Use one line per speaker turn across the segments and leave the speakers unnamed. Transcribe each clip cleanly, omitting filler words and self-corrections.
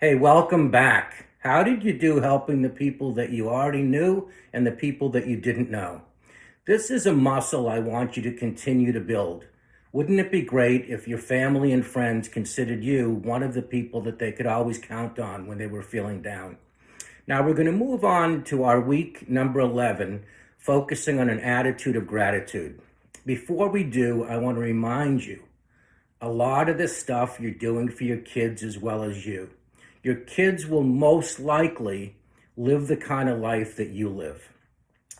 Hey, welcome back. How did you do helping the people that you already knew and the people that you didn't know? This is a muscle I want you to continue to build. Wouldn't it be great if your family and friends considered you one of the people that they could always count on when they were feeling down? Now, we're going to move on to our week number 11, focusing on an attitude of gratitude. Before we do, I want to remind you a lot of this stuff you're doing for your kids as well as you. Your kids will most likely live the kind of life that you live.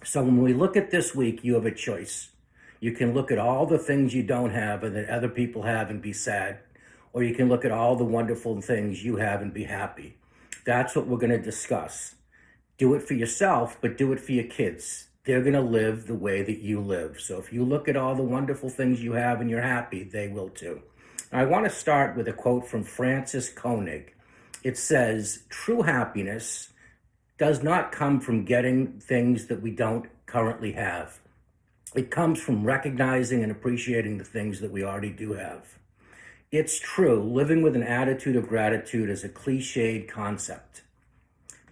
So when we look at this week, you have a choice. You can look at all the things you don't have and that other people have and be sad, or you can look at all the wonderful things you have and be happy. That's what we're going to discuss. Do it for yourself, but do it for your kids. They're going to live the way that you live. So if you look at all the wonderful things you have and you're happy, they will too. I want to start with a quote from Francis Koenig. It says, "True happiness does not come from getting things that we don't currently have. It comes from recognizing and appreciating the things that we already do have." It's true, living with an attitude of gratitude is a cliched concept.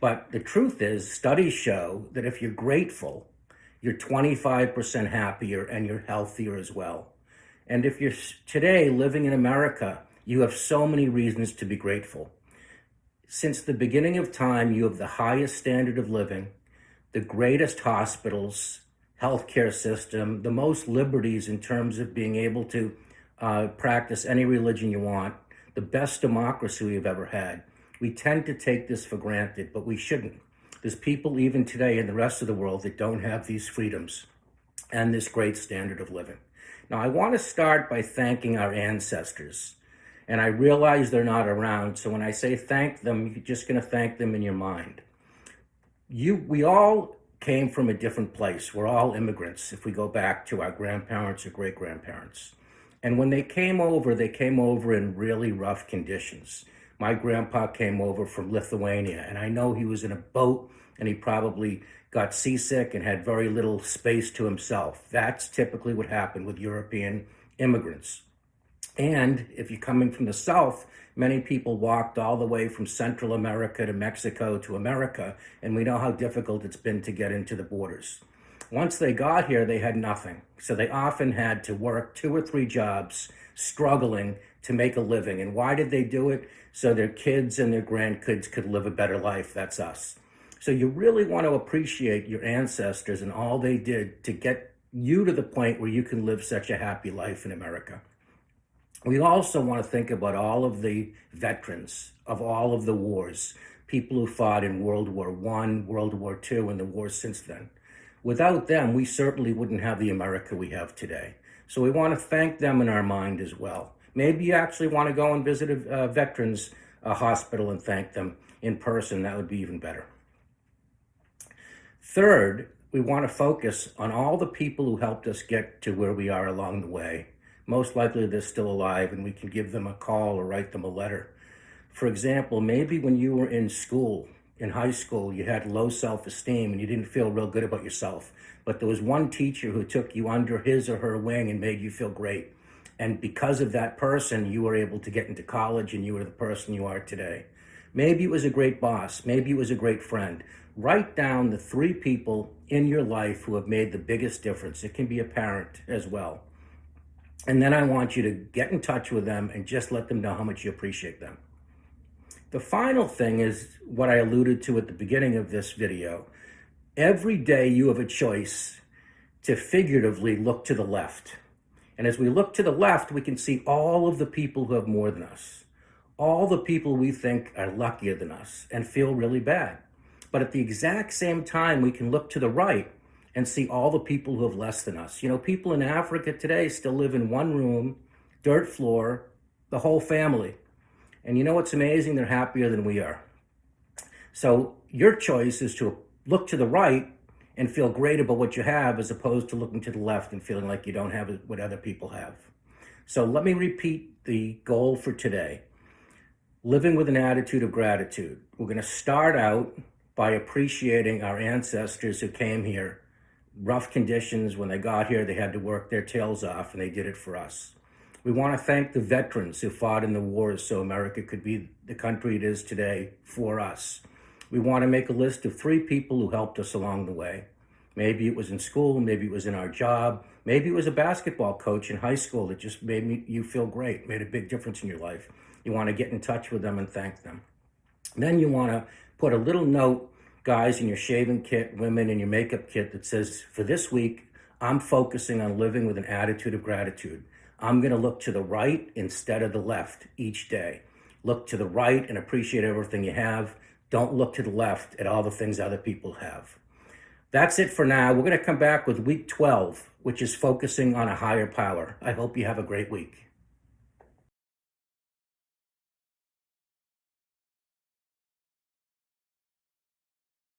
But the truth is, studies show that if you're grateful, you're 25% happier and you're healthier as well. And if you're today living in America, you have so many reasons to be grateful. Since the beginning of time, you have the highest standard of living, the greatest hospitals, healthcare system, the most liberties in terms of being able to practice any religion you want, the best democracy we've ever had. We tend to take this for granted, but we shouldn't. There's people even today in the rest of the world that don't have these freedoms and this great standard of living. Now, I want to start by thanking our ancestors. And I realize they're not around, so when I say thank them, you're just going to thank them in your mind. We all came from a different place. We're all immigrants if we go back to our grandparents or great-grandparents. And when they came over in really rough conditions. My grandpa came over from Lithuania, and I know he was in a boat, and he probably got seasick and had very little space to himself. That's typically what happened with European immigrants. And if you're coming from the South, many people walked all the way from Central America to Mexico to America, and we know how difficult it's been to get into the borders. Once they got here, they had nothing. So they often had to work 2 or 3 jobs, struggling to make a living. And why did they do it? So their kids and their grandkids could live a better life. That's us. So you really want to appreciate your ancestors and all they did to get you to the point where you can live such a happy life in America. We also want to think about all of the veterans of all of the wars, people who fought in World War I, World War II, and the wars since then. Without them, we certainly wouldn't have the America we have today. So we want to thank them in our mind as well. Maybe you actually want to go and visit a veterans hospital and thank them in person. That would be even better. Third, we want to focus on all the people who helped us get to where we are along the way. Most likely they're still alive and we can give them a call or write them a letter. For example, maybe when you were in school, in high school, you had low self-esteem and you didn't feel real good about yourself. But there was one teacher who took you under his or her wing and made you feel great. And because of that person, you were able to get into college and you were the person you are today. Maybe it was a great boss. Maybe it was a great friend. Write down the 3 people in your life who have made the biggest difference. It can be a parent as well. And then I want you to get in touch with them and just let them know how much you appreciate them. The final thing is what I alluded to at the beginning of this video. Every day you have a choice to figuratively look to the left. And as we look to the left, we can see all of the people who have more than us, all the people we think are luckier than us and feel really bad. But at the exact same time, we can look to the right and see all the people who have less than us. You know, people in Africa today still live in one room, dirt floor, the whole family. And you know what's amazing? They're happier than we are. So your choice is to look to the right and feel great about what you have as opposed to looking to the left and feeling like you don't have what other people have. So let me repeat the goal for today. Living with an attitude of gratitude. We're going to start out by appreciating our ancestors who came here. Rough conditions. When they got here, they had to work their tails off and they did it for us. We want to thank the veterans who fought in the wars so America could be the country it is today for us. We want to make a list of 3 people who helped us along the way. Maybe it was in school, maybe it was in our job, maybe it was a basketball coach in high school that just made you feel great, made a big difference in your life. You want to get in touch with them and thank them. Then you want to put a little note, guys, in your shaving kit, women in your makeup kit that says, for this week, I'm focusing on living with an attitude of gratitude. I'm going to look to the right instead of the left each day. Look to the right and appreciate everything you have. Don't look to the left at all the things other people have. That's it for now. We're going to come back with week 12, which is focusing on a higher power. I hope you have a great week.